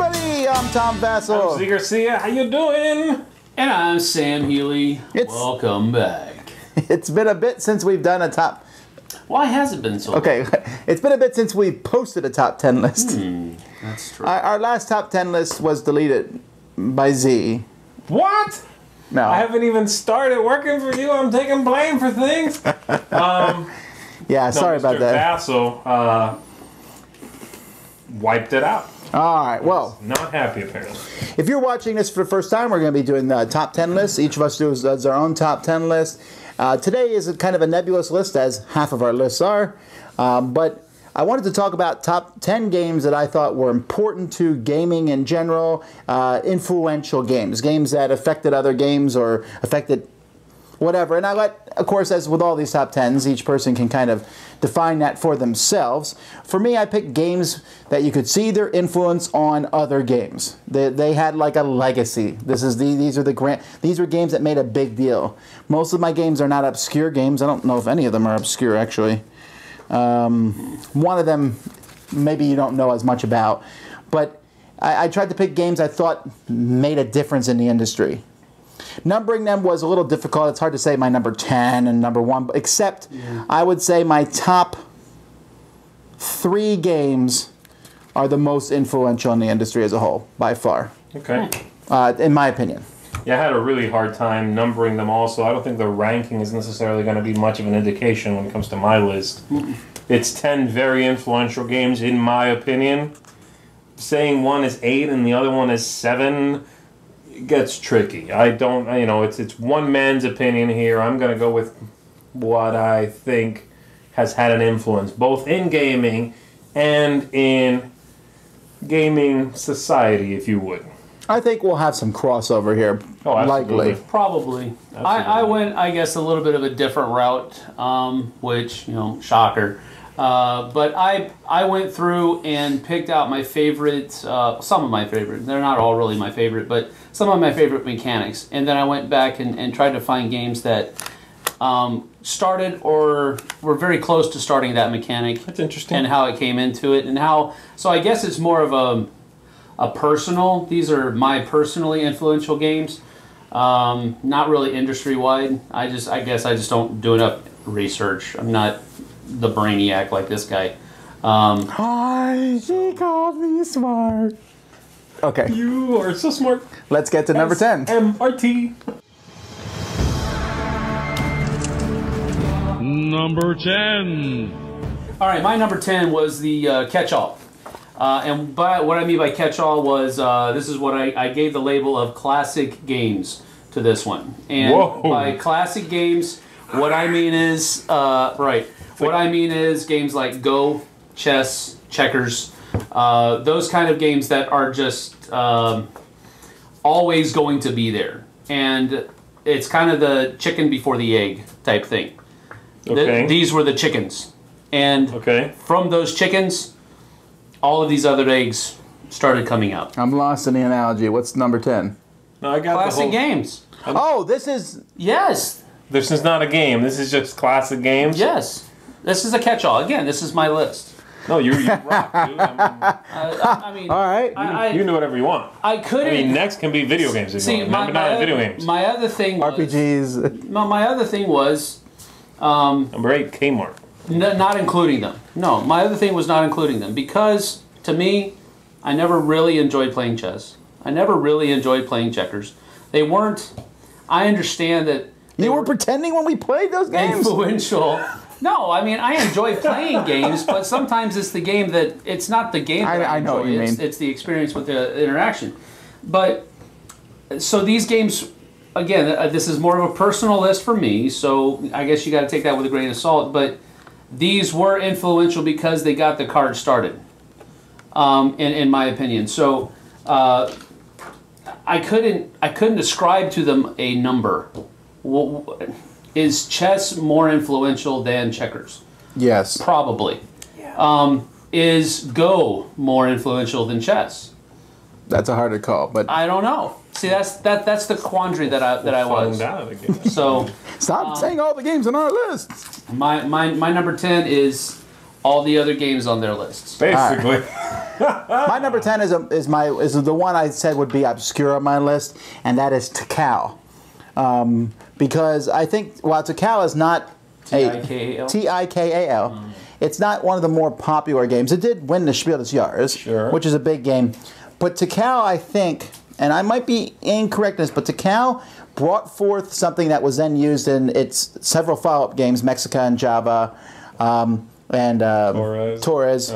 everybody, I'm Tom Vasel. I'm Zee Garcia, how you doing? And I'm Sam Healey. Welcome back. It's been a bit since we've done a top... Why has it been so long? Okay, it's been a bit since we posted a top 10 list. That's true. Our last top 10 list was deleted by Z. What? No. I haven't even started working for you. I'm taking blame for things. Yeah, sorry about that. Vasel wiped it out. All right, well. Not happy, apparently. If you're watching this for the first time, we're going to be doing the top 10 lists. Each of us does our own top 10 list. Today is kind of a nebulous list, as half of our lists are. But I wanted to talk about top 10 games that I thought were important to gaming in general, influential games that affected other games or affected whatever. And I let, of course, as with all these top 10s, each person can kind of define that for themselves. For me, I picked games that you could see their influence on other games. They had like a legacy. These were games that made a big deal. Most of my games are not obscure games. I don't know if any of them are obscure, actually. One of them, maybe you don't know as much about. But I tried to pick games I thought made a difference in the industry. Numbering them was a little difficult. It's hard to say my number 10 and number 1, except I would say my top 3 games are the most influential in the industry as a whole, by far. Okay. In my opinion. Yeah, I had a really hard time numbering them all, so I don't think the ranking is necessarily going to be much of an indication when it comes to my list. It's 10 very influential games, in my opinion. Saying one is 8 and the other one is 7... gets tricky. I don't, you know, it's one man's opinion here. I'm going to go with what I think has had an influence, both in gaming and in gaming society, if you would. I think we'll have some crossover here. Oh, absolutely. Likely. Probably. I went, I guess, a little bit of a different route, which, you know, shocker. But I went through and picked out my favorite, some of my favorite. They're not all really my favorite, but some of my favorite mechanics. And then I went back and tried to find games that started or were very close to starting that mechanic. That's interesting. And how it came into it and how. So I guess it's more of a personal. These are my personally influential games. Not really industry wide. I guess I just don't do enough research. I'm not the brainiac like this guy. Hi, she called me smart. Okay. You are so smart. Let's get to number 10. MRT. Number 10. All right, my number 10 was the catch-all. And what I mean by catch-all was, this is what I gave the label of classic games to this one. And by classic games, what I mean is, what I mean is games like Go, chess, checkers, those kind of games that are just always going to be there. And it's kind of the chicken before the egg type thing. Okay. These were the chickens. And from those chickens, all of these other eggs started coming out. I'm lost in the analogy. What's number 10? No, I got classic games. Oh, this is... Yes. This is not a game. This is just classic games? Yes. This is a catch-all. Again, this is my list. No, you rock, dude. I mean, all right. You can do whatever you want. I couldn't. I mean, next can be video games. If you want. Video games. My other thing was... RPGs. No, my other thing was... number 8, Kmart. Not including them. No, my other thing was not including them. Because, to me, I never really enjoyed playing chess. I never really enjoyed playing checkers. They weren't... I understand that... You were pretending when we played those games? Influential. No, I mean, I enjoy playing games, but sometimes it's the game that... It's not the game that I enjoy. Know what you mean. It's the experience with the interaction. But, so these games... Again, this is more of a personal list for me, so I guess you got to take that with a grain of salt, but these were influential because they got the card started, in my opinion. So I couldn't ascribe to them a number. Is chess more influential than checkers? Yes. Probably. Yeah. Is Go more influential than chess? That's a harder call, but I don't know. See, that's the quandary that I was. So stop saying all the games on our list. My number 10 is all the other games on their lists. Basically. My number 10 is the one I said would be obscure on my list, and that is Tikal. Because I think while Tikal is not Tikal. Tikal, it's not one of the more popular games. It did win the Spiel des Jahres, which is a big game. But Tikal, I think, and I might be incorrect in this, but Tikal brought forth something that was then used in its several follow-up games, Mexica and Java, and Torres.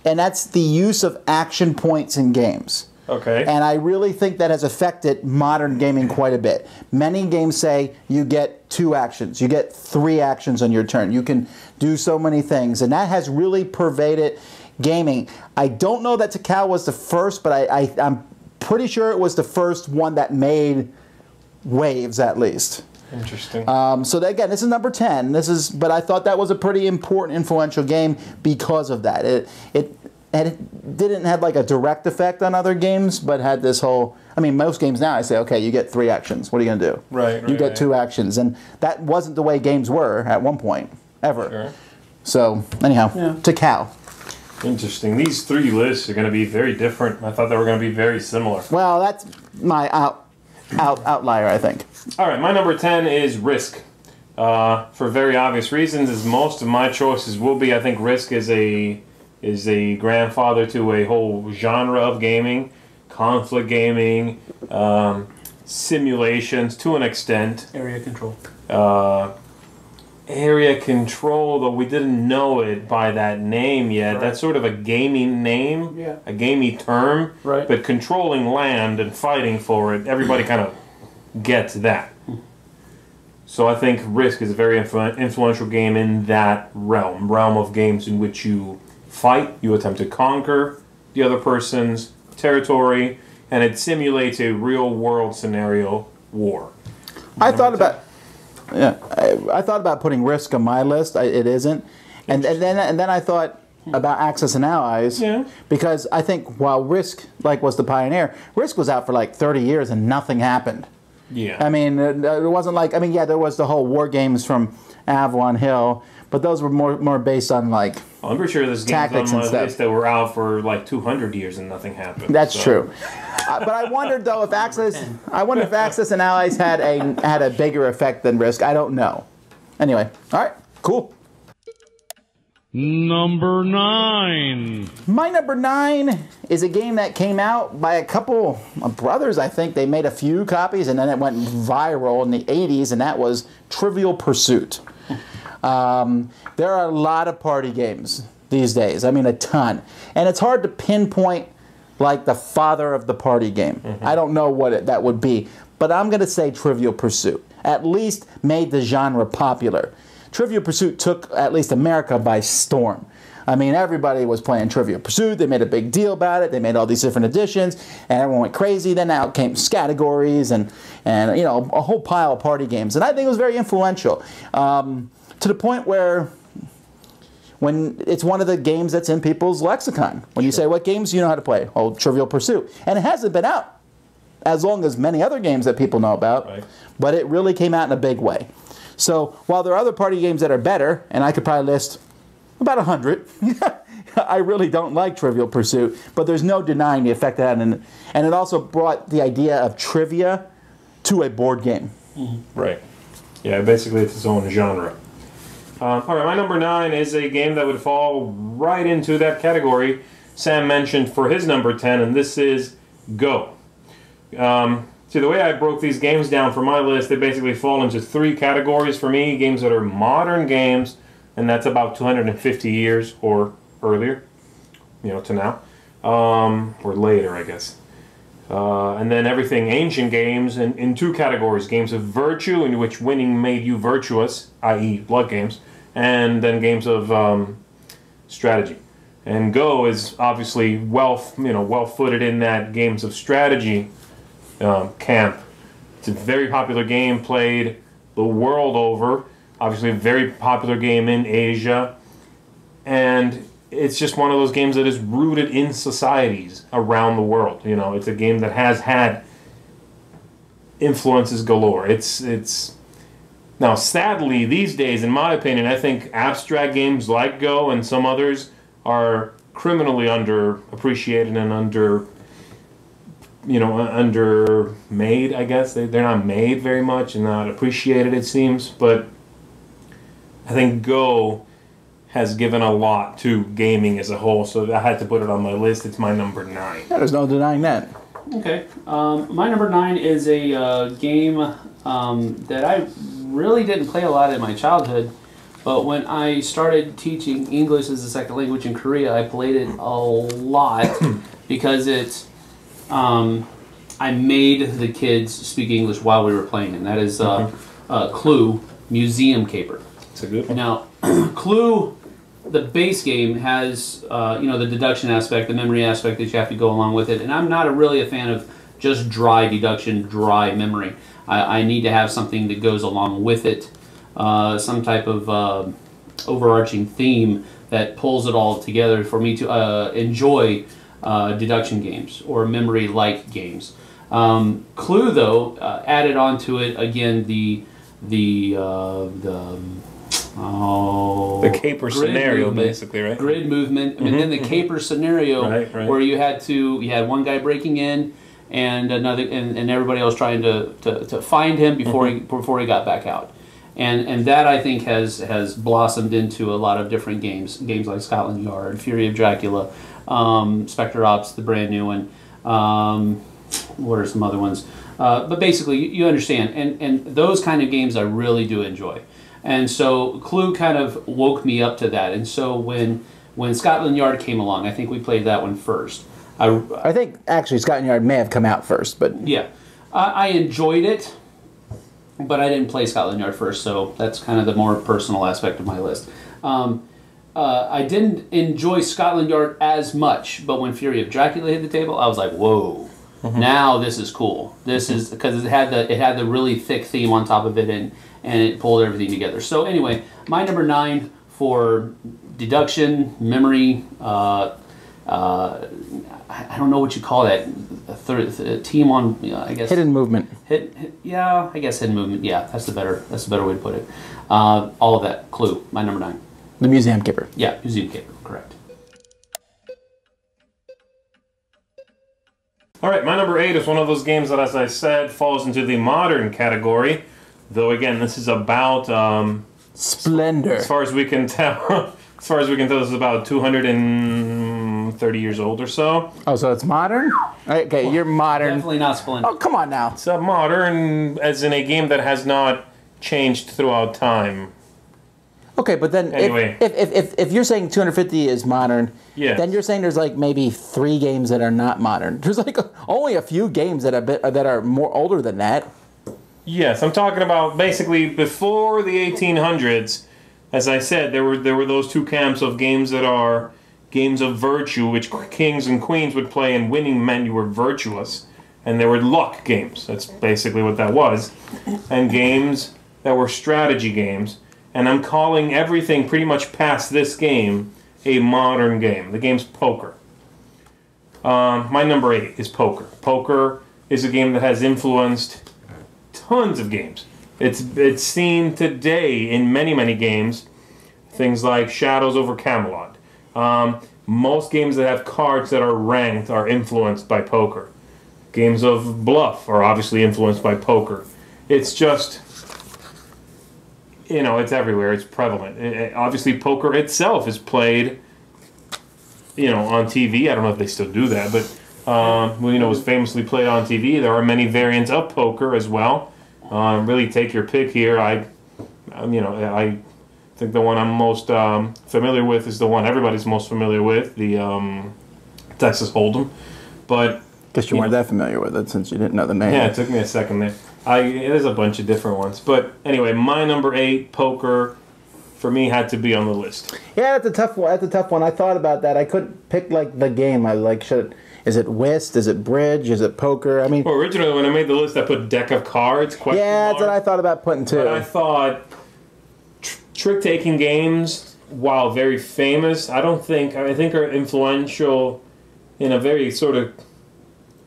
And that's the use of action points in games. Okay. And I really think that has affected modern gaming quite a bit. Many games say you get 2 actions, you get 3 actions on your turn. You can do so many things, and that has really pervaded gaming. I don't know that Tikal was the first, but I'm pretty sure it was the first one that made waves, at least. Interesting. So again, this is number 10. But I thought that was a pretty important, influential game because of that. It didn't have like a direct effect on other games, but had this whole. I mean, most games now I say, okay, you get 3 actions. What are you going to do? Right. You get 2 actions, and that wasn't the way games were at one point ever. Sure. So anyhow, Tikal. Interesting. These 3 lists are going to be very different. I thought they were going to be very similar. Well, that's my outlier, I think. All right, my number 10 is Risk. For very obvious reasons, as most of my choices will be. I think Risk is a grandfather to a whole genre of gaming, conflict gaming, simulations to an extent. Area control. Area control, though we didn't know it by that name yet. Right. That's sort of a gaming name, a gamey term. Right. But controlling land and fighting for it, everybody kind of gets that. So I think Risk is a very influential game in that realm of games in which you fight, you attempt to conquer the other person's territory, and it simulates a real-world scenario war. I thought about putting Risk on my list. It isn't, and then I thought about Axis and Allies, because I think while Risk was the pioneer, Risk was out for like 30 years and nothing happened. Yeah. I mean, it wasn't like, there was the whole war games from Avalon Hill, but those were more based on like I'm pretty sure there's games on my list that were out for like 200 years and nothing happened. That's true. But I wondered though if Axis and Allies had a bigger effect than Risk. I don't know. Anyway, all right, cool. Number 9. My number 9 is a game that came out by a couple of brothers, I think. They made a few copies, and then it went viral in the 80s, and that was Trivial Pursuit. There are a lot of party games these days. I mean, a ton. And it's hard to pinpoint, like, the father of the party game. I don't know what that would be. But I'm going to say Trivial Pursuit. At least made the genre popular. Trivial Pursuit took at least America by storm. I mean, everybody was playing Trivial Pursuit. They made a big deal about it. They made all these different editions, and everyone went crazy. Then out came categories and you know, a whole pile of party games. And I think it was very influential to the point where when it's one of the games that's in people's lexicon. When you say, what games do you know how to play? Oh, Trivial Pursuit. And it hasn't been out as long as many other games that people know about, but it really came out in a big way. So while there are other party games that are better, and I could probably list about 100, I really don't like Trivial Pursuit, but there's no denying the effect it had. And it also brought the idea of trivia to a board game. Right. Yeah, basically it's its own genre. All right, my number 9 is a game that would fall right into that category Sam mentioned for his number 10, and this is Go. See, the way I broke these games down for my list, they basically fall into 3 categories for me. Games that are modern games, and that's about 250 years or earlier, you know, to now. Or later, I guess. And then everything ancient games in 2 categories. Games of virtue, in which winning made you virtuous, i.e. blood games, and then games of strategy. And Go is obviously well-footed in that games of strategy camp. It's a very popular game played the world over. Obviously a very popular game in Asia. And it's just one of those games that is rooted in societies around the world. You know, it's a game that has had influences galore. It's Now, sadly, these days, in my opinion, I think abstract games like Go and some others are criminally underappreciated and undermade, I guess. They're not made very much and not appreciated, it seems. But I think Go has given a lot to gaming as a whole, so I had to put it on my list. It's my number 9. Yeah, there's no denying that. Okay. My number 9 is a game that I really didn't play a lot in my childhood, but when I started teaching English as a second language in Korea, I played it a lot because it's I made the kids speak English while we were playing, and that is Clue Museum Caper. It's a good one. Now, Clue, the base game has the deduction aspect, the memory aspect that you have to go along with it, and I'm not really a fan of just dry deduction, dry memory. I need to have something that goes along with it, some type of overarching theme that pulls it all together for me to enjoy deduction games or memory-like games. Clue, though, added onto it again the caper scenario, movement, basically, right? Grid movement, and then the caper scenario, right. where you had one guy breaking in, and another, and everybody else trying to find him before he got back out, and that I think has blossomed into a lot of different games like Scotland Yard, Fury of Dracula, Spectre Ops, the brand new one. What are some other ones? But basically, you understand, and those kind of games I really do enjoy. And so Clue kind of woke me up to that. And so when Scotland Yard came along, I think we played that one first. I think actually Scotland Yard may have come out first, but yeah, I enjoyed it, but I didn't play Scotland Yard first, so that's kind of the more personal aspect of my list. I didn't enjoy Scotland Yard as much, but when Fury of Dracula hit the table, I was like, whoa. Now this is cool. This is because it had the really thick theme on top of it, and it pulled everything together. So anyway, my number 9 for deduction, memory. I don't know what you call that. A team on, I guess. hidden movement. Yeah, I guess hidden movement. Yeah, that's the better way to put it. All of that. Clue. My number 9. The Museum Caper. Yeah, Museum Caper. Correct. All right, my number 8 is one of those games that, as I said, falls into the modern category. Though again, this is about Splendor. As far as we can tell, this is about 230 years old or so. Oh, so it's modern? Okay, you're modern. Definitely not Splendor. Oh, come on now. It's modern, as in a game that has not changed throughout time. Okay, but then Anyway. if you're saying 250 is modern, Yes. then you're saying there's like maybe 3 games that are not modern. There's like only a few games that are more older than that. Yes, I'm talking about basically before the 1800s. As I said, there were those two camps of games that are games of virtue, which kings and queens would play, and winning meant you were virtuous. And there were luck games. That's basically what that was. And games that were strategy games. And I'm calling everything pretty much past this game a modern game. The game's poker. My number 8 is poker. Poker is a game that has influenced tons of games. It's seen today in many games. Things like Shadows over Camelot. Most games that have cards that are ranked are influenced by poker. Games of bluff are obviously influenced by poker. It's just, it's everywhere. It's prevalent. Obviously, poker itself is played, on TV. I don't know if they still do that, but it was famously played on TV. There are many variants of poker as well. Really take your pick here. I think the one I'm most familiar with is the one everybody's most familiar with, the Texas Hold'em. But Guess you weren't that familiar with it since you didn't know the name. yeah, it took me a second there. There's a bunch of different ones, but anyway, my number 8, poker, for me had to be on the list. Yeah, that's a tough one. That's a tough one. I thought about that. I couldn't pick like the game. I like is it whist? Is it bridge? Is it poker? I mean, Well, originally when I made the list, I put deck of cards. yeah, that's what I thought about putting too. But I thought trick-taking games, while very famous, I think are influential in a very sort of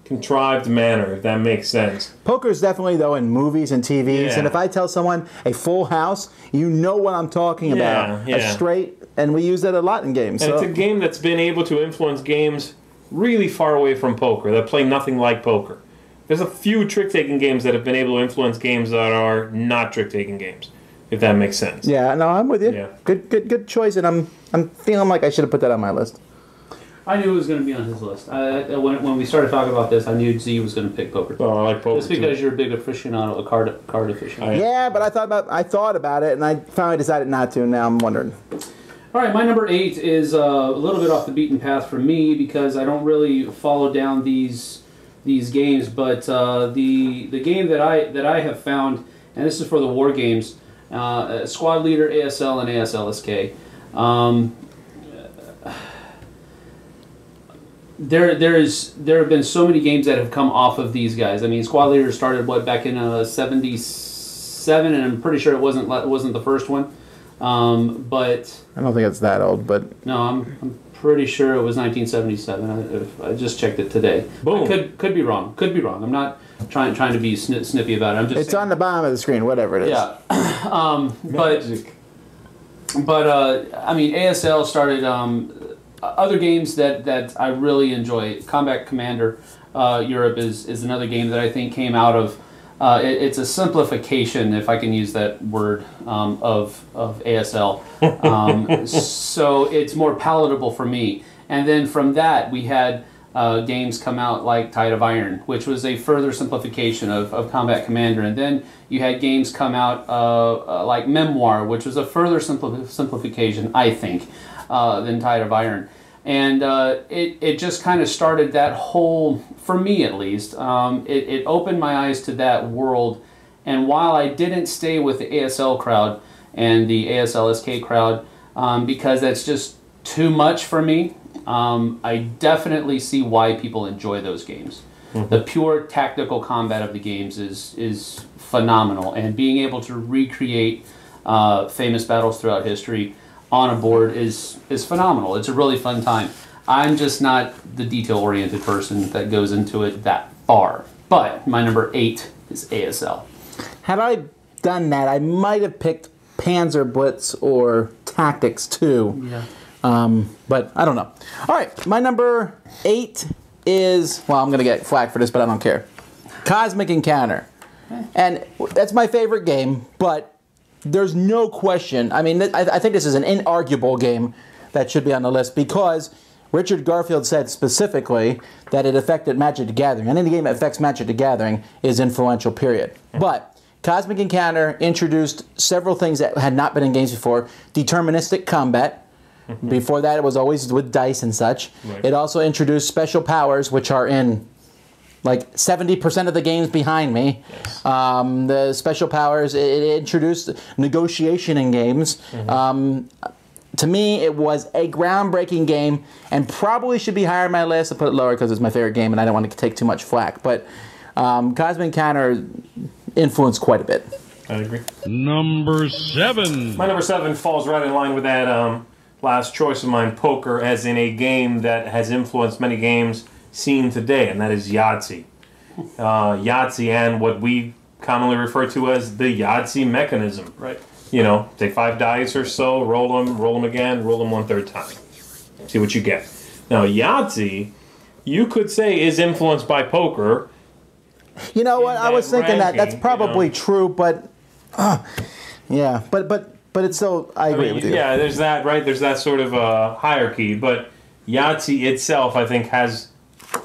contrived manner, if that makes sense. Poker is definitely, though, in movies and TVs. Yeah. And if I tell someone a full house, you know what I'm talking about. Yeah. A straight, and we use that a lot in games. And so. it's a game that's been able to influence games really far away from poker, that play nothing like poker. There's a few trick-taking games that have been able to influence games that are not trick-taking games, if that makes sense. Yeah, no, I'm with you. Yeah. Good choice, and I'm feeling like I should have put that on my list. I knew it was going to be on his list. When we started talking about this, I knew Z was going to pick poker. Oh, I like poker Just because you're a big aficionado, a card aficionado. Yeah, but I thought about it, and I finally decided not to. And now I'm wondering. All right, my number 8 is a little bit off the beaten path for me because I don't really follow down these games. But the game that I have found, and this is for the war games, Squad Leader, ASL, and ASLSK. There have been so many games that have come off of these guys. I mean, Squad Leader started back in '77, and I'm pretty sure it wasn't the first one. But I don't think it's that old, but no, I'm pretty sure it was 1977. I just checked it today. Boom. I could be wrung. Could be wrong. I'm not trying to be snippy about it. I'm just it's saying. on the bottom of the screen, whatever it is. Yeah. But I mean, ASL started other games that I really enjoy. Combat Commander Europe is another game that I think came out of. It's a simplification, if I can use that word, of ASL. So it's more palatable for me. And then from that, we had games come out like Tide of Iron, which was a further simplification of Combat Commander. And then you had games come out like Memoir, which was a further simplification, I think, than Tide of Iron. And it just kind of started that whole, for me at least, it opened my eyes to that world. And while I didn't stay with the ASL crowd and the ASLSK crowd, because that's just too much for me, I definitely see why people enjoy those games. Mm-hmm. The pure tactical combat of the games is phenomenal. And being able to recreate famous battles throughout history on a board is phenomenal. It's a really fun time. I'm just not the detail-oriented person that goes into it that far. But my number 8 is ASL. Had I done that, I might have picked Panzer Blitz or Tactics too. Yeah. But I don't know. All right, my number 8 is, well, I'm going to get flack for this, but I don't care. Cosmic Encounter. And that's my favorite game, but there's no question. I mean, I think this is an inarguable game that should be on the list because Richard Garfield said specifically that it affected Magic the Gathering. And any game that affects Magic the Gathering is influential, period. But Cosmic Encounter introduced several things that had not been in games before. Deterministic combat. Before that, it was always with dice and such. Right. It also introduced special powers, which are in like 70% of the games behind me. Yes. The special powers, it introduced negotiation in games. Mm-hmm. To me, it was a groundbreaking game and probably should be higher on my list. I put it lower because it's my favorite game and I don't want to take too much flack. But Cosmic Encounter influenced quite a bit. I agree. Number 7. My number 7 falls right in line with that last choice of mine, poker, as in a game that has influenced many games seen today, and that is Yahtzee. Yahtzee and what we commonly refer to as the Yahtzee mechanism. Right. You know, take 5 dice or so, roll them again, roll them 1/3 time. See what you get. Now, Yahtzee, you could say, is influenced by poker. You know what? I was thinking ranking, that's probably true, but yeah, but it's still. I agree with you. Yeah, there's that, right? There's that sort of hierarchy, but Yahtzee itself, I think, has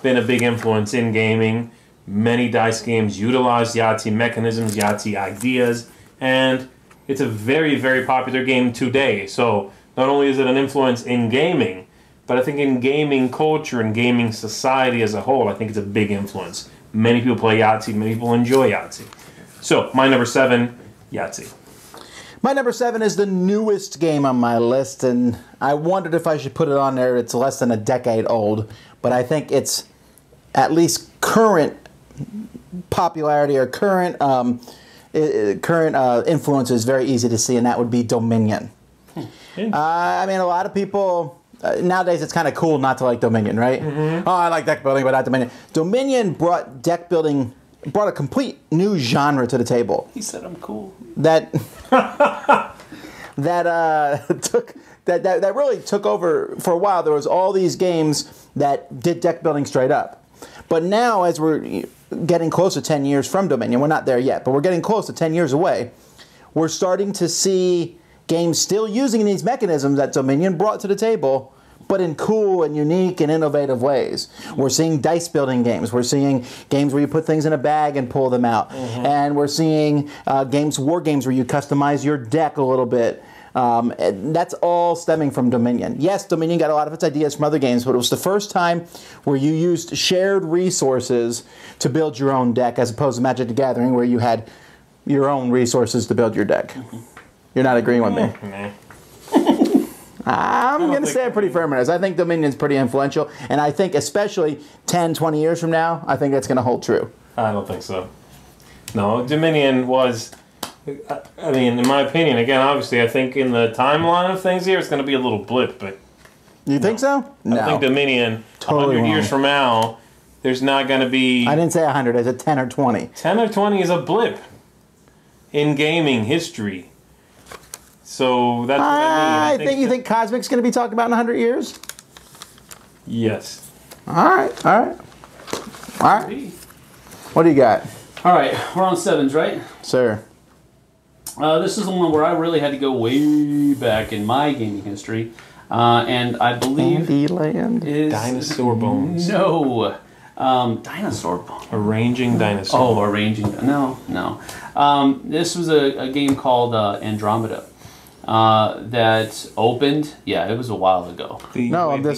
been a big influence in gaming. Many dice games utilize Yahtzee mechanisms, Yahtzee ideas, and it's a very, very popular game today. So not only is it an influence in gaming, but I think in gaming culture and gaming society as a whole, I think it's a big influence. Many people play Yahtzee, many people enjoy Yahtzee. So my number 7, Yahtzee. My number 7 is the newest game on my list, and I wondered if I should put it on there. It's less than a decade old, but I think it's at least current popularity or current influence is very easy to see, and that would be Dominion. I mean, a lot of people nowadays it's kind of cool not to like Dominion, right? Oh, I like deck building, but not Dominion. Dominion brought deck building, brought a complete new genre to the table. He said I'm cool. That that really took over for a while. There was all these games that did deck building straight up, but now as we're getting close to 10 years from Dominion, we're not there yet, but we're getting close to 10 years away. We're starting to see games still using these mechanisms that Dominion brought to the table, but in cool and unique and innovative ways. We're seeing dice building games. We're seeing games where you put things in a bag and pull them out. And we're seeing war games where you customize your deck a little bit. And that's all stemming from Dominion. Yes, Dominion got a lot of its ideas from other games, but it was the first time where you used shared resources to build your own deck, as opposed to Magic the Gathering, where you had your own resources to build your deck. You're not agreeing with me? I'm going to say it pretty firm on this. I think Dominion's pretty influential, and I think especially 10, 20 years from now, I think that's going to hold true. I don't think so. No, Dominion was, I mean, in my opinion, again, obviously, I think in the timeline of things here, it's going to be a little blip, but... You think so? No. I think Dominion, Totally 100 years wrong. from now, there's not going to be... I didn't say 100, I said 10 or 20. 10 or 20 is a blip in gaming history. So that's what I mean. You think Cosmic's going to be talked about in 100 years? Yes. All right, all right. All right. What do you got? All right, we're on 7s, right? Sir. This is the one where I really had to go way back in my gaming history. And I believe Candyland. is... Dinosaur Bones. No. Dinosaur Bones. Arranging Dinosaur. Oh, arranging. No. This was a game called Andromeda that opened. Yeah, it was a while ago. The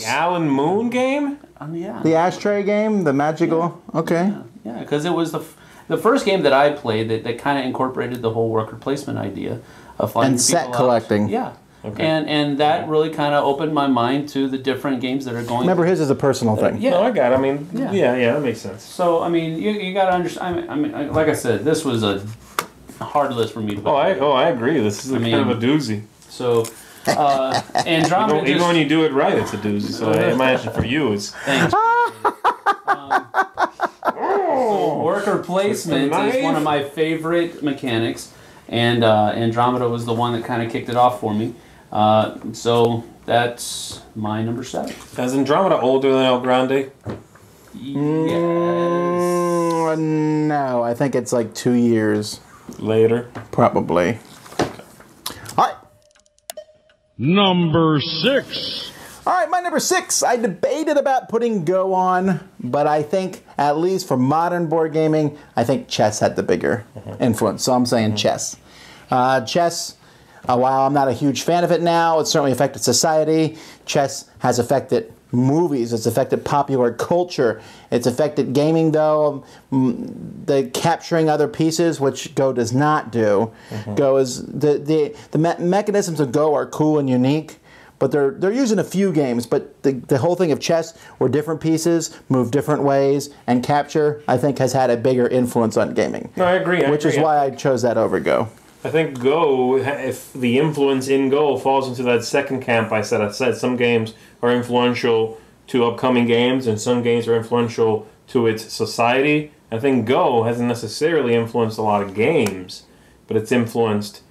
Alan Moon game? Yeah. The ashtray game, the magical. Yeah. Okay. Yeah, because it was the first game that I played that kind of incorporated the whole worker placement idea of finding And set people collecting. Out. Yeah. Okay. And that really kind of opened my mind to the different games that are going. Remember, his is a personal thing. Yeah. No, I got it. I mean, Yeah. yeah, that makes sense. So, I mean, you got to understand. I mean, like I said, this was a hard list for me to. I agree. This is kind of a doozy. So, Andromeda. Even when you do it right, it's a doozy. So I imagine for you, it's. Thanks. So worker placement is one of my favorite mechanics, and Andromeda was the one that kind of kicked it off for me. So that's my number 7. Is Andromeda older than El Grande? Yes. No, I think it's like 2 years. Later. Probably. All right. Number 6. All right, my number 6. I debated about putting Go on, but I think, at least for modern board gaming, I think chess had the bigger influence. So I'm saying chess. Chess, while I'm not a huge fan of it now, it's certainly affected society. Chess has affected movies. It's affected popular culture. It's affected gaming, though. The capturing other pieces, which Go does not do. Go is the mechanisms of Go are cool and unique, but they're using a few games. But the whole thing of chess, where different pieces move different ways and capture, I think has had a bigger influence on gaming. No, I agree. Which is why I chose that over Go. I think Go, if the influence in Go falls into that second camp I said some games are influential to upcoming games and some games are influential to its society. I think Go hasn't necessarily influenced a lot of games, but it's influenced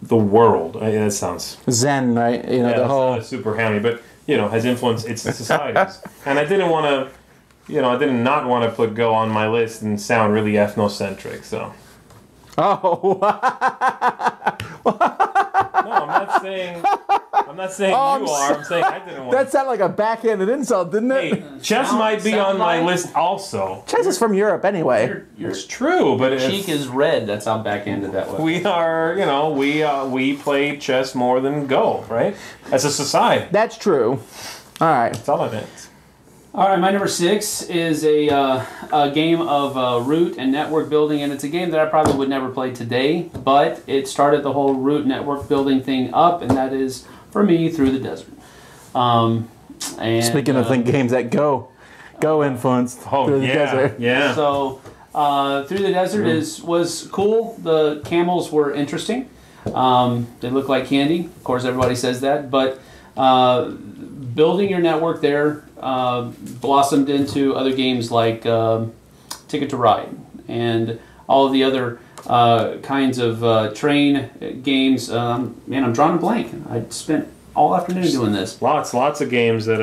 the world. That sounds... Zen, right? You know, the whole... not super hammy, but, has influenced its societies. And I didn't want to, I did not want to put Go on my list and sound really ethnocentric, so... Oh. No, I'm not saying you are. I'm saying I didn't want. That sounded like a backhanded insult, didn't it? Hey, chess might be on my list also. Chess is from Europe anyway. It's true, but Cheek is red. That's how backhanded that was. We are, we play chess more than Go, right? As a society. That's true. All right. That's all I meant. All right, my number 6 is a game of root and network building, and it's a game that I probably would never play today, but it started the whole root network building thing up, and that is, for me, Through the Desert. Speaking of games that Go influenced Through the Desert. Yeah. So, Through the Desert was cool. The camels were interesting. They look like candy. Of course, everybody says that, but building your network there blossomed into other games like Ticket to Ride and all of the other kinds of train games. Man, I'm drawing a blank. I spent all afternoon doing this. Lots of games that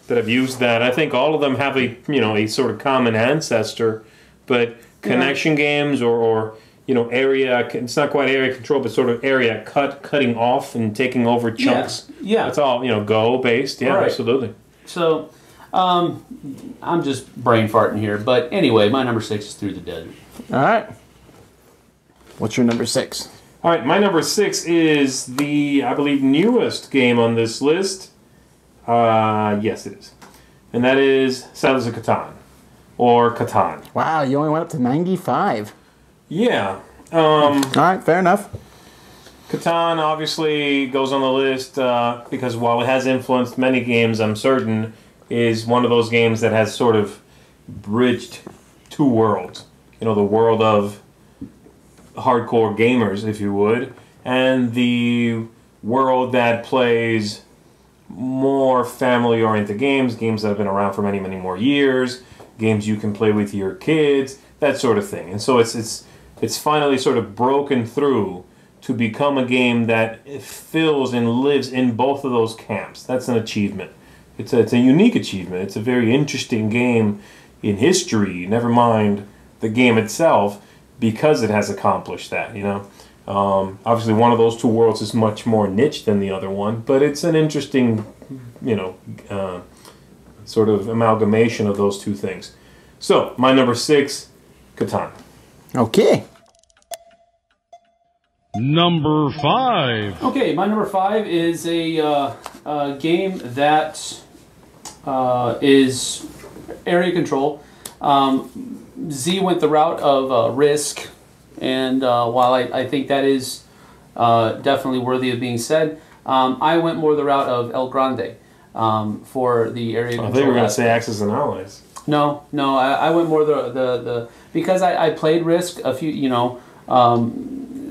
have used that. I think all of them have a sort of common ancestor, but connection games or area. It's not quite area control, but sort of area cutting off and taking over chunks. Yeah. That's all Go based. Yeah, right. Absolutely. So, I'm just brain farting here, but anyway, my number 6 is Through the Desert. All right. What's your number 6? All right, my number 6 is the, I believe, newest game on this list. Yes, it is. And that is Settlers of Catan, or Catan. Wow, you only went up to 95. Yeah. All right, fair enough. Catan obviously goes on the list because while it has influenced many games, I'm certain, is one of those games that has sort of bridged two worlds. The world of hardcore gamers, if you would, and the world that plays more family-oriented games that have been around for many, many more years, games you can play with your kids, that sort of thing. And so it's finally sort of broken through to become a game that fills and lives in both of those camps. That's an achievement. It's a unique achievement. It's a very interesting game in history, never mind the game itself, because it has accomplished that, Obviously, one of those two worlds is much more niche than the other one, but it's an interesting, sort of amalgamation of those two things. So, my number 6, Catan. Okay. Number 5. Okay, my number 5 is a game that is area control. Z went the route of Risk, and while I think that is definitely worthy of being said, I went more the route of El Grande for the area control. I think we were going to say Axis and Allies. No, I went more the because I played Risk a few,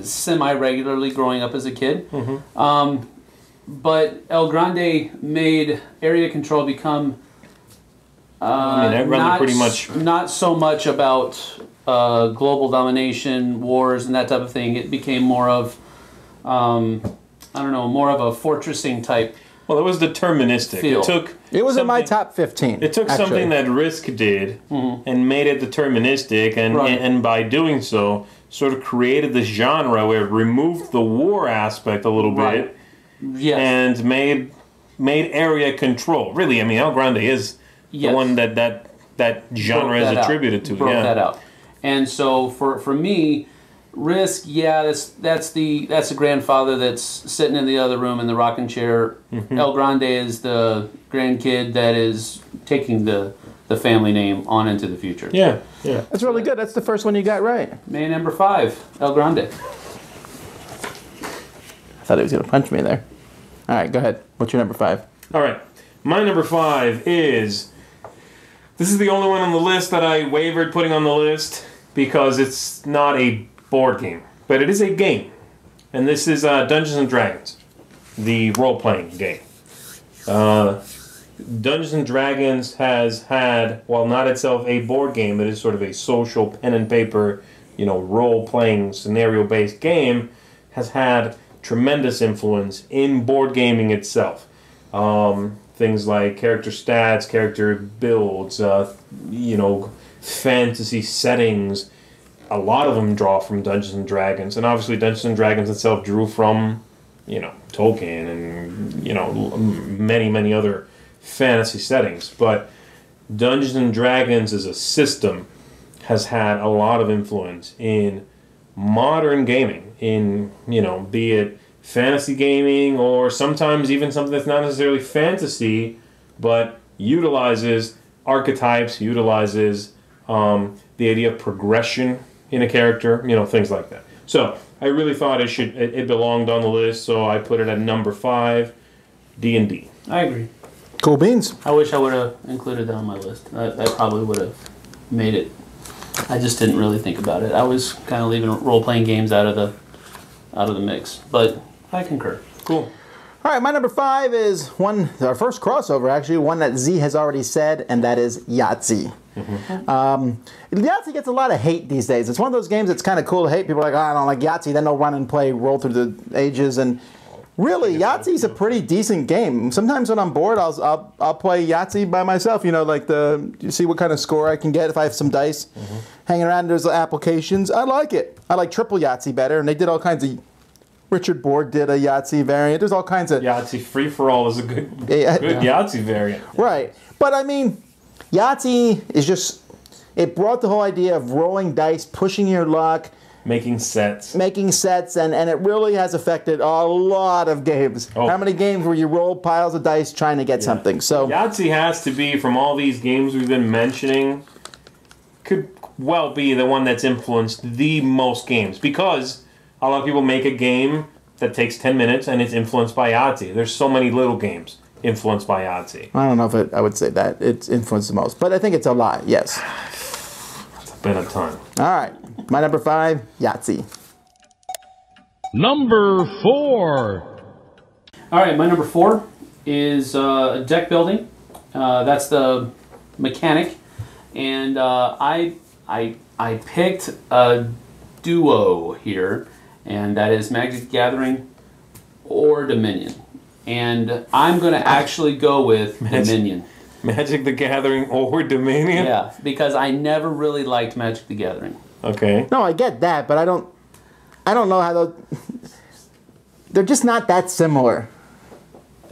semi-regularly growing up as a kid. Mm-hmm. But El Grande made area control become not so much about global domination, wars, and that type of thing. It became more of, more of a fortressing type. Well, it was deterministic. Feel. It was in my top 15. It took something that Risk did and made it deterministic, and by doing so, sort of created this genre where it removed the war aspect a little bit, and made area control. Really, El Grande is the one that genre is attributed to. Broke that out. And so for me, Risk, that's the grandfather that's sitting in the other room in the rocking chair. Mm-hmm. El Grande is the grandkid that is taking the family name on into the future. Yeah. That's really good. That's the first one you got right. Man, number 5, El Grande. I thought he was going to punch me there. All right, go ahead. What's your number 5? All right. My number 5 is... This is the only one on the list that I wavered putting on the list because it's not a board game, but it is a game. And this is Dungeons & Dragons, the role-playing game. Dungeons & Dragons has had, while not itself a board game, it is sort of a social pen and paper, role-playing, scenario-based game, has had tremendous influence in board gaming itself. Things like character stats, character builds, fantasy settings. A lot of them draw from Dungeons and Dragons, and obviously Dungeons and Dragons itself drew from, Tolkien and many other fantasy settings. But Dungeons and Dragons as a system has had a lot of influence in modern gaming, in be it fantasy gaming, or sometimes even something that's not necessarily fantasy, but utilizes archetypes, utilizes the idea of progression in a character, things like that. So I really thought it belonged on the list, so I put it at number 5, D&D. I agree. Cool beans. I wish I would have included that on my list. I probably would have made it. I just didn't really think about it. I was kind of leaving role-playing games out of the mix, but I concur. Cool. All right, my number 5 is our first crossover, actually, one that Z has already said, and that is Yahtzee. Yahtzee gets a lot of hate these days. It's one of those games that's kind of cool to hate. People are like, oh, I don't like Yahtzee. Then they'll run and play Roll Through the Ages, and really, Yahtzee's a pretty decent game. Sometimes when I'm bored, I'll play Yahtzee by myself. You know, like you see what kind of score I can get if I have some dice hanging around. There's applications. I like it. I like Triple Yahtzee better, and they did all kinds of. Richard Board did a Yahtzee variant. There's all kinds of Yahtzee Free for All is a good Yahtzee variant. Right, but I mean, Yahtzee is just. It brought the whole idea of rolling dice, pushing your luck. Making sets, and it really has affected a lot of games. Oh. How many games where you roll piles of dice trying to get something? So Yahtzee has to be, from all these games we've been mentioning, could well be the one that's influenced the most games, because a lot of people make a game that takes 10 minutes and it's influenced by Yahtzee. There's so many little games influenced by Yahtzee. I don't know if I would say that it's influenced the most, but I think it's a lot. Yes, it's been a ton. All right. My number 5, Yahtzee. Number 4. All right, my number 4 is deck building. That's the mechanic, and I picked a duo here, and that is Magic the Gathering or Dominion, and I'm going to actually go with Dominion. Magic the Gathering or Dominion? Yeah, because I never really liked Magic the Gathering. Okay. No, I get that, but I don't know how they're just not that similar.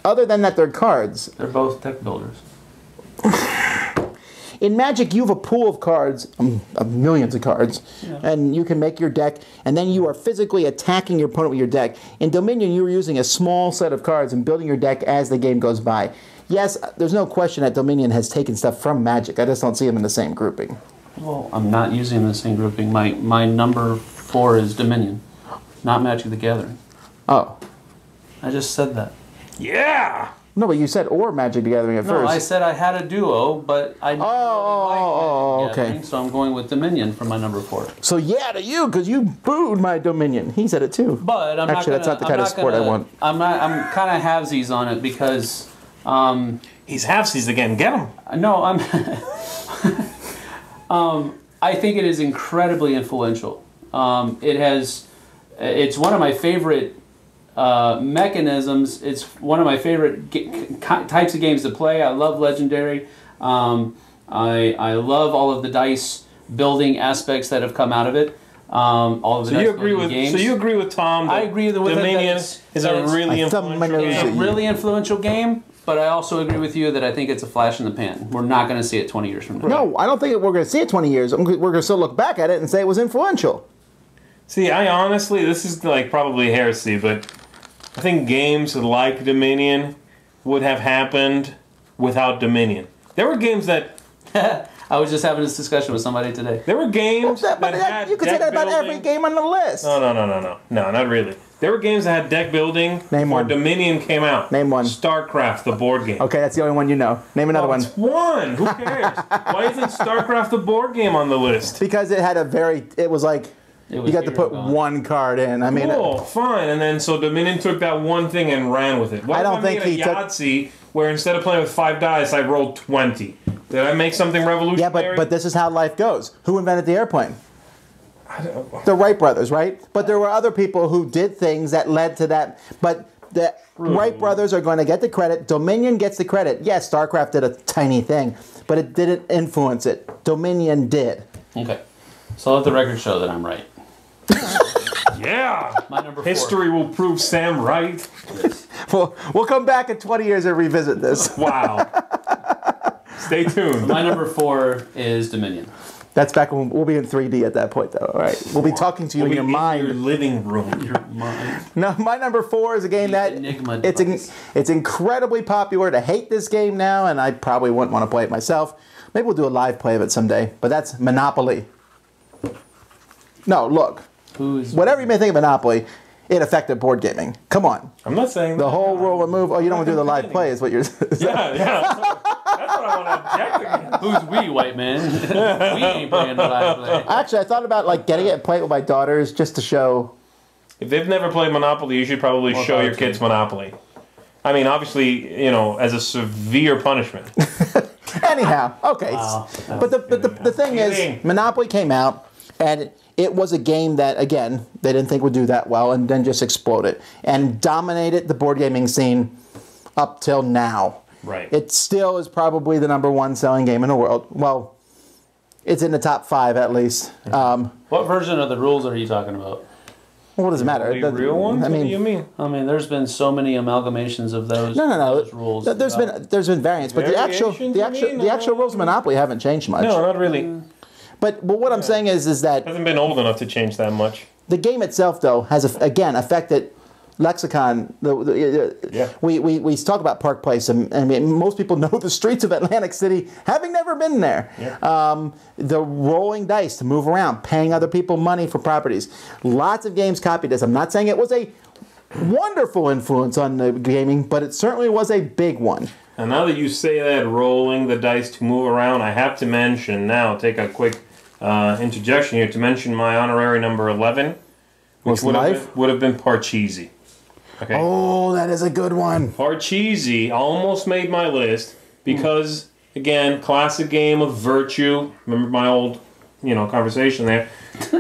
Other than that, they're cards. They're both deck builders. In Magic, you have a pool of cards, of millions of cards, and you can make your deck, and then you are physically attacking your opponent with your deck. In Dominion, you are using a small set of cards and building your deck as the game goes by. Yes, there's no question that Dominion has taken stuff from Magic. I just don't see them in the same grouping. Well, I'm not using the same grouping. My number 4 is Dominion, not Magic the Gathering. Oh. I just said that. Yeah! No, but you said or Magic the Gathering at first. No, I said I had a duo, but I didn't really like Magic the Gathering, okay. so I'm going with Dominion for my number 4. So yeah to you, because you booed my Dominion. He said it too. But I'm Actually, that's not the kind of sport I want. I'm kind of halvesies on it because... He's halfsies again. Get him. No, I think it is incredibly influential. It's one of my favorite mechanisms. It's one of my favorite types of games to play. I love Legendary. I love all of the dice building aspects that have come out of it. All of the dice building games. So you agree with Tom that I agree with Dominion is a really influential game? It's a really influential game. But I also agree with you that I think it's a flash in the pan. We're not going to see it 20 years from now. No, I don't think we're going to see it 20 years. We're going to still look back at it and say it was influential. See, I honestly, this is like probably heresy, but I think games like Dominion would have happened without Dominion. There were games that... I was just having this discussion with somebody today. There were games that had you could say that about every game on the list. No, not really. There were games that had deck building before Dominion came out. Name one. StarCraft, the board game. Okay, that's the only one you know. Name another one. It's one. Who cares? Why isn't StarCraft the board game on the list? Because it had it was like, you got to put one card in. I mean, cool, fine. And then so Dominion took that one thing and ran with it. What if I made a Yahtzee where instead of playing with 5 dice, I rolled 20? Did I make something revolutionary? Yeah, but this is how life goes. Who invented the airplane? The Wright brothers, right? But there were other people who did things that led to that. But the Wright brothers are going to get the credit. Dominion gets the credit. Yes, StarCraft did a tiny thing, but it didn't influence it. Dominion did. Okay. So let the record show that I'm right. Yeah. My number 4. History will prove Sam right. Yes. We'll come back in 20 years and revisit this. Wow. Stay tuned. My number 4 is Dominion. That's back when we'll be in 3D at that point, though. All right, we'll be talking to you in your mind. Your living room. Your mind. No, my number 4 is a game that it's incredibly popular to hate this game now, and I probably wouldn't want to play it myself. Maybe we'll do a live play of it someday. But that's Monopoly. No, look. Whatever you may think of Monopoly, it affected board gaming. Come on. I'm not saying the whole roll and move. Oh, you don't want to do the live play, is what you're saying. Yeah. That's what I want to object against. Who's we, white man? We ain't playing the live play. Actually, I thought about like getting it and playing it with my daughters just to show. If they've never played Monopoly, you should probably show your kids Monopoly. I mean, obviously, as a severe punishment. Anyhow, okay. Wow. But the thing is, Monopoly came out, and it was a game that, again, they didn't think would do that well, and then just exploded and dominated the board gaming scene up till now. Right. It still is probably the #1 selling game in the world. Well, it's in the top 5 at least. What version of the rules are you talking about? What does it matter? The real ones? I mean, What do you mean? I mean, there's been so many amalgamations of those. No. Those rules. There's been variants, but the actual rules of Monopoly haven't changed much. No, not really. But what I'm saying is that Hasn't been old enough to change that much. the game itself, though, has again affected lexicon. Yeah. We talk about Park Place, and most people know the streets of Atlantic City, having never been there. Yeah. The rolling dice to move around, paying other people money for properties. Lots of games copied this. I'm not saying it was a wonderful influence on the gaming, but it certainly was a big one. And now that you say that, rolling the dice to move around, I have to mention now, take a quick interjection here to mention my honorary number 11, which would have been Parcheesi. Okay. Oh, that is a good one. Parcheesi almost made my list because, again, classic game of virtue. Remember my old, conversation there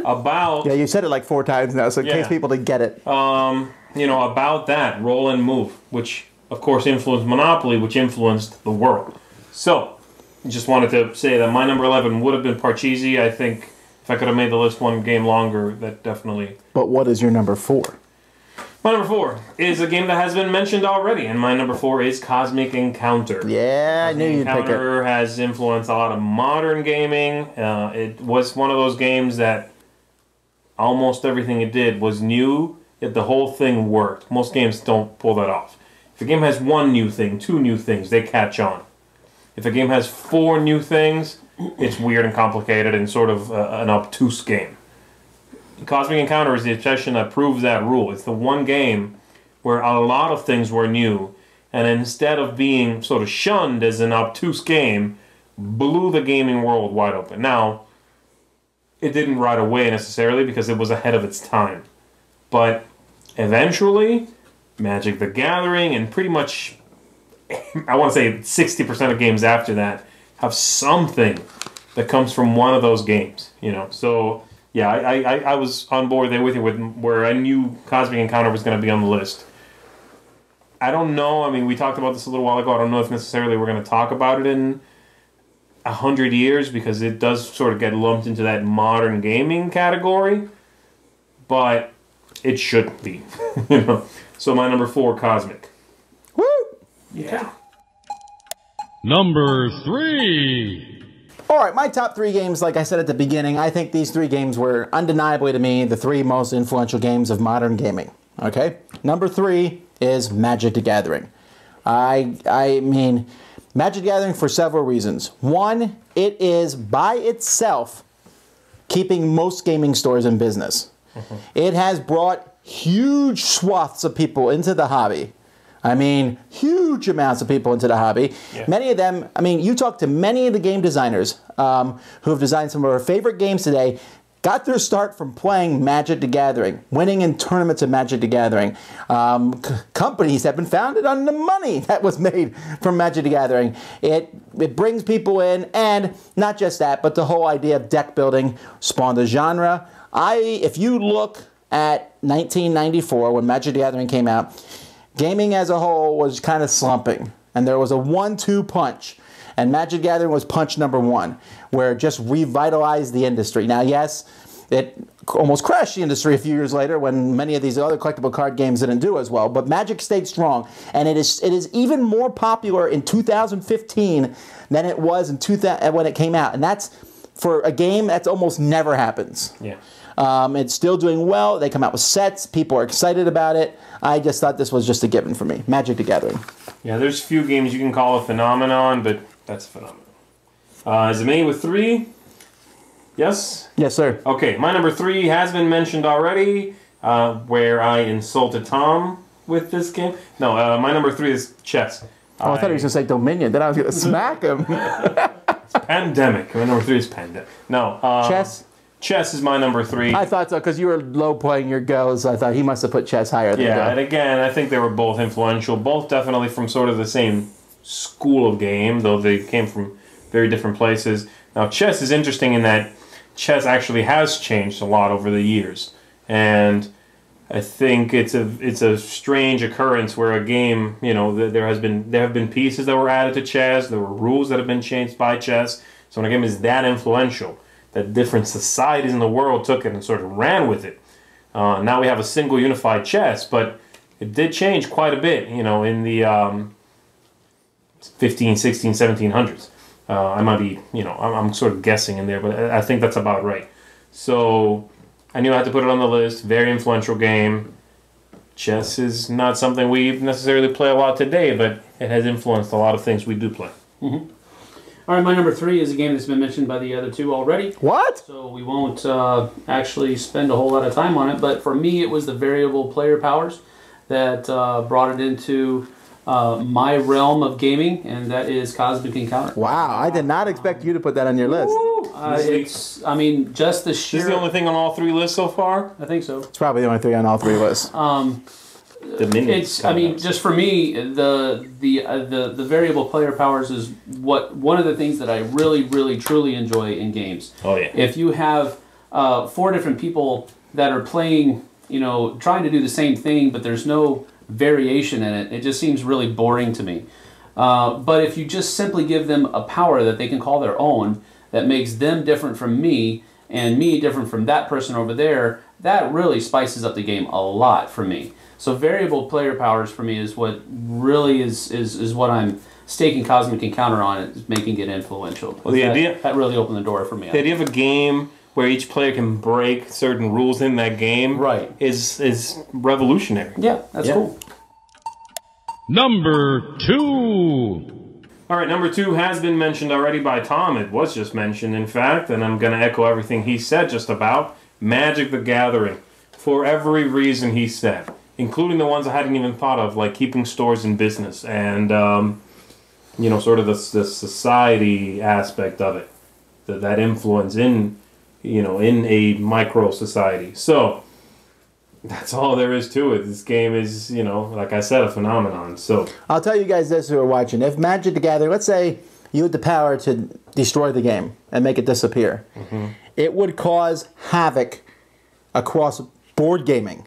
about. Yeah, you said it like 4 times now, so in case people didn't get it. About that roll and move, which of course influenced Monopoly, which influenced the world. So, just wanted to say that my number 11 would have been Parcheesi. I think if I could have made the list one game longer, that definitely. But what is your number 4? My number 4 is a game that has been mentioned already, and my number 4 is Cosmic Encounter. Yeah, I knew you'd pick it. Encounter has influenced a lot of modern gaming. It was one of those games that almost everything it did was new, yet the whole thing worked. Most games don't pull that off. If a game has 1 new thing, 2 new things, they catch on. If a game has 4 new things, it's weird and complicated and sort of an obtuse game. Cosmic Encounter is the exception that proves that rule. It's the one game where a lot of things were new, and instead of being sort of shunned as an obtuse game, blew the gaming world wide open. Now, it didn't right away necessarily because it was ahead of its time. But eventually, Magic the Gathering and pretty much, I want to say 60% of games after that have something that comes from one of those games. So... yeah, I was on board there with you where I knew Cosmic Encounter was going to be on the list. I don't know. I mean, we talked about this a little while ago. I don't know if necessarily we're going to talk about it in 100 years because it does sort of get lumped into that modern gaming category. But it shouldn't be. So my number 4, Cosmic. Woo! Yeah. Number 3. All right, my top 3 games, like I said at the beginning, I think these 3 games were undeniably to me the 3 most influential games of modern gaming. Okay? Number 3 is Magic the Gathering. I mean, Magic the Gathering for several reasons. One, it is by itself keeping most gaming stores in business. It has brought huge swaths of people into the hobby. I mean, huge amounts of people into the hobby. Yeah. Many of them, I mean, you talk to many of the game designers who have designed some of our favorite games today, got their start from playing Magic the Gathering, winning in tournaments of Magic the Gathering. Companies have been founded on the money that was made from Magic the Gathering. It brings people in, and not just that, but the whole idea of deck building spawned a genre. If you look at 1994, when Magic the Gathering came out, gaming as a whole was kind of slumping, and there was a 1-2 punch, and Magic the Gathering was punch number 1, where it just revitalized the industry. Now, yes, it almost crashed the industry a few years later when many of these other collectible card games didn't do as well, but Magic stayed strong, and it is even more popular in 2015 than it was in when it came out, and that's for a game that's almost never happens. Yeah. It's still doing well. They come out with sets. People are excited about it. I just thought this was just a given for me. Magic the Gathering. Yeah, there's few games you can call a phenomenon, but that's a phenomenon. Is it me with 3? Yes? Yes, sir. Okay, my number 3 has been mentioned already, where I insulted Tom with this game. No, my number 3 is chess. Oh, I thought he was going to say Dominion. Then I was going to smack him. It's Pandemic. My number 3 is Pandemic. No. Chess? Chess is my number 3. I thought so, because you were low playing your goes. I thought he must have put chess higher than Yeah, Go. and again, I think they were both influential. Both definitely from sort of the same school of game, though they came from very different places. Now, chess is interesting in that chess actually has changed a lot over the years. And I think it's a strange occurrence where a game, you know, there have been pieces that were added to chess, there were rules that have been changed by chess. So when a game is that influential, that different societies in the world took it and sort of ran with it. Now we have a single unified chess, but it did change quite a bit, you know, in the 15, 16, 1700s. I might be, you know, I'm sort of guessing in there, but I think that's about right. So I knew I had to put it on the list. Very influential game. Chess is not something we necessarily play a lot today, but it has influenced a lot of things we do play. Mm-hmm. All right, my number 3 is a game that's been mentioned by the other two already. What? So we won't actually spend a whole lot of time on it, but for me it was the variable player powers that brought it into my realm of gaming, and that is Cosmic Encounter. Wow, I did not expect you to put that on your list. I mean, just the sheer... This is the only thing on all 3 lists so far? I think so. It's probably the only 3 on all 3 lists. It's. I mean, just for me, the variable player powers is one of the things that I really, really, truly enjoy in games. Oh yeah. If you have 4 different people that are playing, you know, trying to do the same thing, but there's no variation in it, it just seems really boring to me. But if you just simply give them a power that they can call their own, that makes them different from me and me different from that person over there, that really spices up the game a lot for me. So variable player powers for me is what really is what I'm staking Cosmic Encounter on, is making it influential. Well, the idea that really opened the door for me. The idea of a game where each player can break certain rules in that game, right, is revolutionary. Yeah, that's cool. Number 2. All right, number 2 has been mentioned already by Tom. It was just mentioned, in fact, and I'm going to echo everything he said just about Magic the Gathering for every reason he said, including the ones I hadn't even thought of, like keeping stores in business and, you know, sort of the society aspect of it, that influence in, you know, in a micro society. So that's all there is to it. This game is, you know, like I said, a phenomenon. So I'll tell you guys this who are watching. If Magic the Gathering, let's say you had the power to destroy the game and make it disappear, it would cause havoc across board gaming.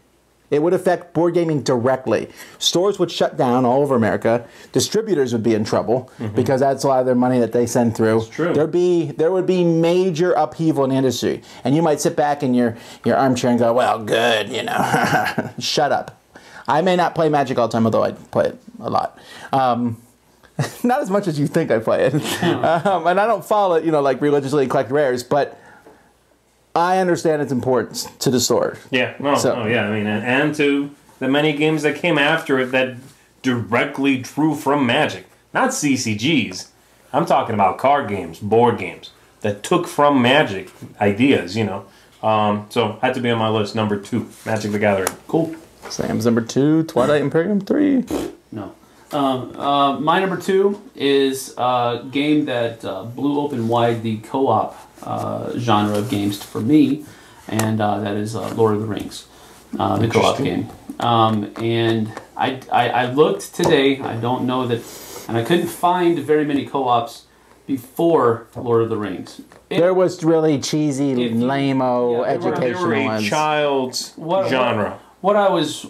It would affect board gaming directly. Stores would shut down all over America. Distributors would be in trouble because that's a lot of their money that they send through. That's true. There would be major upheaval in the industry. And you might sit back in your armchair and go, well, good, you know. Shut up. I may not play Magic all the time, although I play it a lot. Not as much as you think I play it. And I don't follow it, you know, like religiously and collect rares, but I understand its importance to the store. yeah, I mean, and to the many games that came after it that directly drew from Magic, not CCGs. I'm talking about card games, board games that took from Magic ideas. You know, so had to be on my list. Number 2, Magic the Gathering. Cool. Sam's number 2, Twilight Imperium 3. No. My number 2 is a game that blew open wide the co-op genre of games for me, and that is Lord of the Rings, the co-op game. And I looked today, I don't know that, and I couldn't find very many co-ops before Lord of the Rings. There was really cheesy, lame-o, educational They were a ones. child's genre. What I was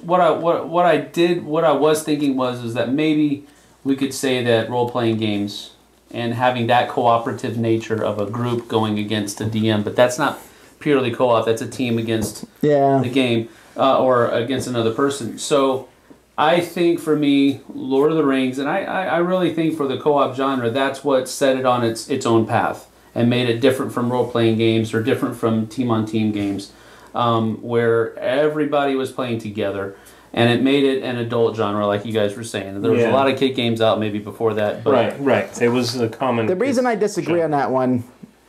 thinking was that maybe we could say that role-playing games and having that cooperative nature of a group going against a DM, but that's not purely co-op, that's a team against the game or against another person. So I think for me, Lord of the Rings, and I really think for the co-op genre, that's what set it on its own path and made it different from role-playing games or different from team-on-team games, where everybody was playing together. And it made it an adult genre, like you guys were saying. There was a lot of kid games out maybe before that. But Right. It was a common... The reason I disagree on that one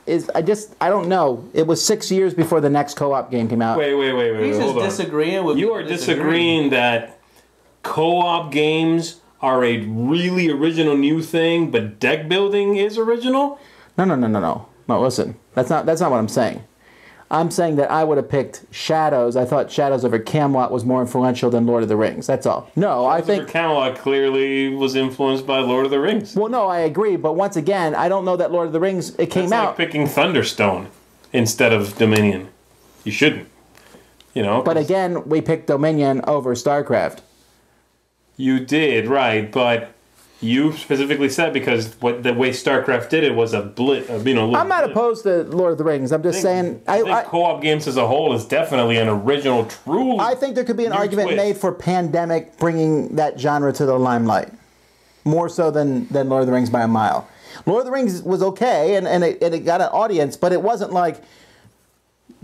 is I don't know. It was 6 years before the next co-op game came out. Wait, He's hold just on. disagreeing with You are disagreeing that co-op games are a really original new thing, but deck building is original? No, listen. That's not what I'm saying. I'm saying that I would have picked Shadows. I thought Shadows over Camelot was more influential than Lord of the Rings. That's all. No, I think Camelot clearly was influenced by Lord of the Rings. Well, no, I agree, but once again, I don't know that Lord of the Rings came out. Like picking Thunderstone instead of Dominion. You shouldn't. You know. But again, we picked Dominion over StarCraft. You did, right, but you specifically said because the way StarCraft did it was a blip. I'm not opposed to Lord of the Rings. I'm just saying. I think co-op games as a whole is definitely an original, truly. I think there could be an argument made for Pandemic bringing that genre to the limelight, more so than Lord of the Rings by a mile. Lord of the Rings was okay, and it got an audience, but it wasn't like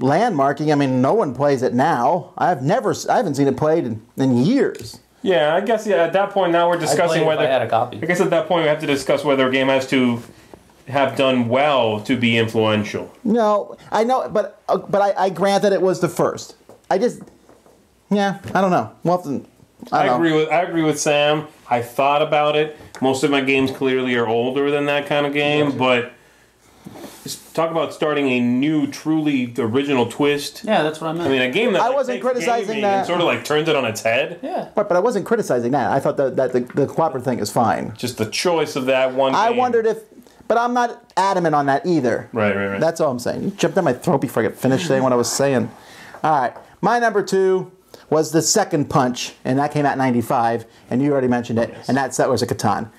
landmarking. I mean, no one plays it now. I haven't seen it played in years. Yeah, I guess at that point now we're discussing whether I had a copy. I guess at that point we have to discuss whether a game has to have done well to be influential. No, I know, but I grant that it was the first. I don't know. Well, I agree with Sam. I thought about it. Most of my games clearly are older than that kind of game, but just talk about starting a new, truly original twist. Yeah, that's what I meant. I mean, a game that I wasn't criticizing that and sort of like turns it on its head. Yeah, but I wasn't criticizing that. I thought that the cooperative thing is fine. Just the choice of that one. I game. wondered if, but I'm not adamant on that either. Right. That's all I'm saying. You jumped down my throat before I could finish saying what I was saying. All right, my number 2 was the Second Punch, and that came out in '95, and you already mentioned it, and that Settlers of Catan.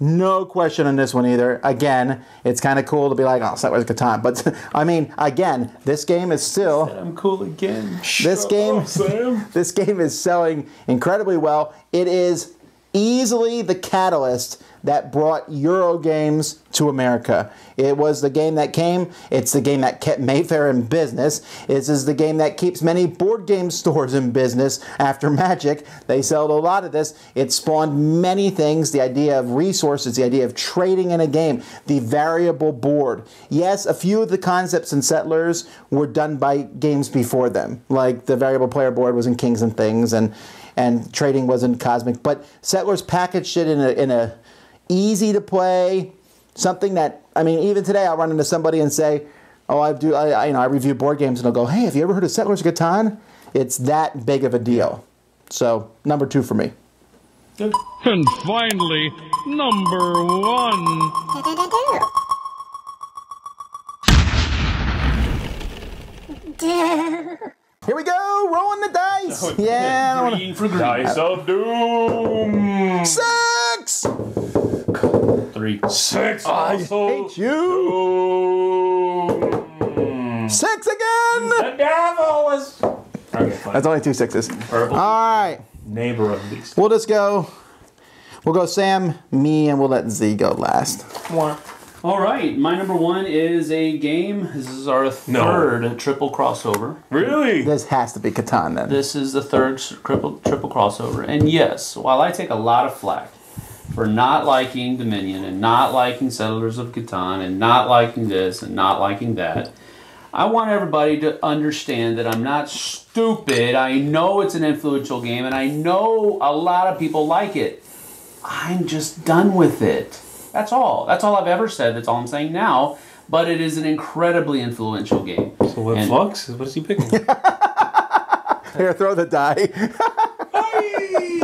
No question on this one either. Again, it's kind of cool to be like, oh, Settlers of Catan. But, I mean, again, this game is still... I'm cool again. This game is selling incredibly well. It is easily the catalyst that brought Euro games to America. It was the game that came. It's the game that kept Mayfair in business. This is the game that keeps many board game stores in business. After Magic, they sold a lot of this. It spawned many things. The idea of resources, the idea of trading in a game, the variable board. Yes, a few of the concepts in Settlers were done by games before them. Like the variable player board was in Kings and Things, and trading was in Cosmic. But Settlers packaged it in a easy to play, something that, I mean, even today I'll run into somebody and say, oh, I review board games, and they'll go, hey, have you ever heard of Settlers of Catan? It's that big of a deal. So, number 2 for me. And finally, number 1. Here we go, rolling the dice. Yeah. Dice of Doom. 6. 3. 6. I hate you. Doom. 6 again. The devil is. Okay, fine. That's only 2 6s. Purple. All right. Neighbor of these. We'll just go. We'll go Sam, me, and we'll let Z go last. All right, my number 1 is a game. This is our third triple crossover. Really? This has to be Catan then. This is the third triple crossover. And yes, while I take a lot of flack for not liking Dominion and not liking Settlers of Catan and not liking this and not liking that, I want everybody to understand that I'm not stupid. I know it's an influential game, and I know a lot of people like it. I'm just done with it. That's all. That's all I've ever said. That's all I'm saying now. But it is an incredibly influential game. So what Flux? What is he picking? Here, throw the die.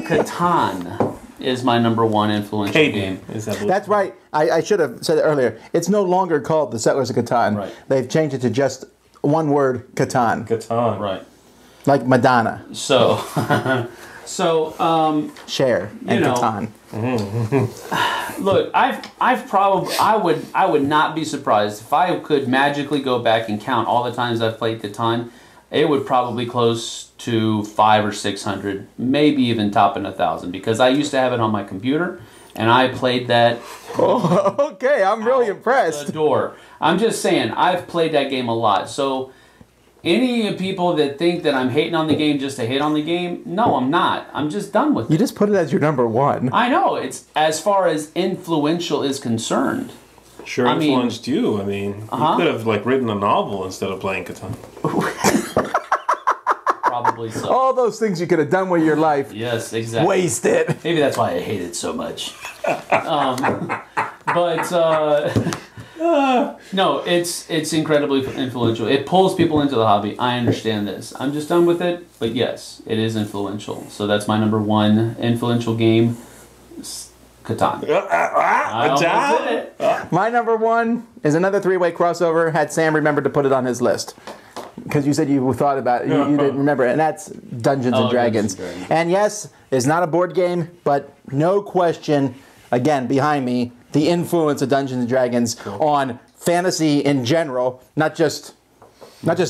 Catan is my number 1 influential game. That's right. I should have said it earlier. It's no longer called the Settlers of Catan. Right. They've changed it to just one word, Catan. Catan. Right. Like Madonna. So, Cher and Catan. Look, I would not be surprised if I could magically go back and count all the times I've played Catan. It would probably close to 500 or 600, maybe even topping 1,000, because I used to have it on my computer and I played that. Oh, okay, I'm really impressed. The door. I'm just saying, I've played that game a lot. So any people that think that I'm hating on the game just to hate on the game, no, I'm not. I'm just done with it. You just put it as your number 1. I know. It's as far as influential is concerned. Sure influenced you. I mean, you could have written a novel instead of playing Catan. Probably so. All those things you could have done with your life. Yes, exactly. Wasted. Maybe that's why I hate it so much. No, it's incredibly influential. It pulls people into the hobby. I understand this. I'm just done with it, but yes, it is influential. So that's my number one influential game, Catan. I almost did it. My number one is another three-way crossover. Had Sam remembered to put it on his list. Because you said you thought about it, you didn't remember it, and that's Dungeons and Dragons. And yes, it's not a board game, but no question, again, behind me, the influence of Dungeons and Dragons on fantasy in general, not just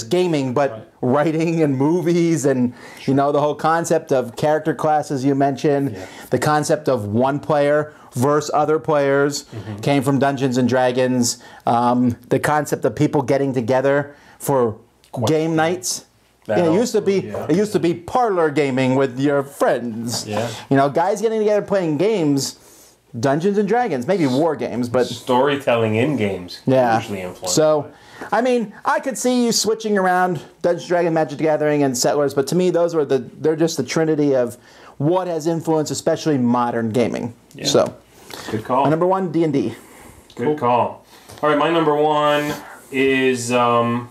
gaming, but writing and movies, and you know, the whole concept of character classes you mentioned, the concept of one player versus other players came from Dungeons and Dragons. The concept of people getting together for game nights. It used to be parlor gaming with your friends. Yeah. You know, guys getting together playing games, Dungeons and Dragons, maybe war games, but storytelling in games. Yeah. Usually influenced. So, I mean, I could see you switching around Dungeons, Dragons, Magic the Gathering, and Settlers, but to me, they're just the trinity of what has influenced, especially modern gaming. Yeah. So, good call. My number one, D&D. Good call. All right, my number one is a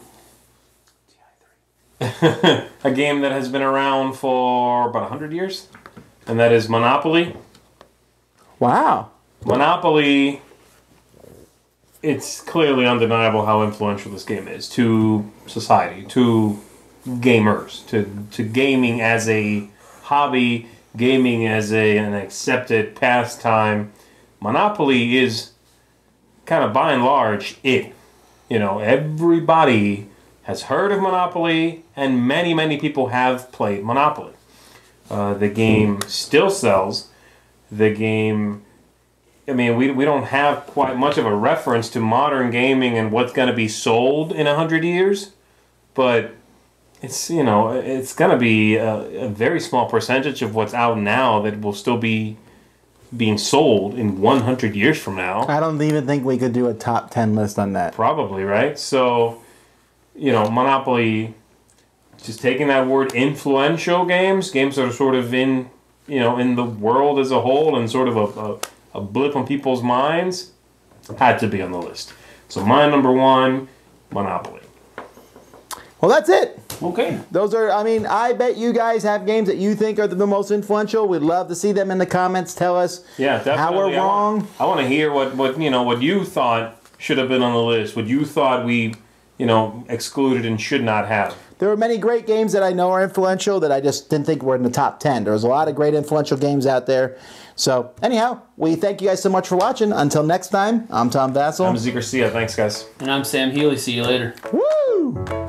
game that has been around for about 100 years, and that is Monopoly. Wow. Monopoly, it's clearly undeniable how influential this game is to society, to gamers, to gaming as a hobby, gaming as an accepted pastime. Monopoly is kind of by and large it. You know, everybody has heard of Monopoly, and many, many people have played Monopoly. The game still sells. The game, I mean, we don't have quite much of a reference to modern gaming and what's going to be sold in 100 years, but it's, you know, it's going to be a very small percentage of what's out now that will still be being sold in 100 years from now. I don't even think we could do a top 10 list on that. Probably, right? So, you know, Monopoly, just taking that word, influential games that are sort of in, you know, in the world as a whole and sort of a blip on people's minds, had to be on the list. So my number one, Monopoly. Well, that's it. Okay. Those are, I mean, I bet you guys have games that you think are the most influential. We'd love to see them in the comments. Tell us how we're wrong. I want to hear what you thought should have been on the list, what you thought we, you know, excluded and should not have. There are many great games that I know are influential that I just didn't think were in the top 10. There's a lot of great influential games out there. So, anyhow, we thank you guys so much for watching. Until next time, I'm Tom Vasel. I'm Zee Garcia. Thanks, guys. And I'm Sam Healey. See you later. Woo!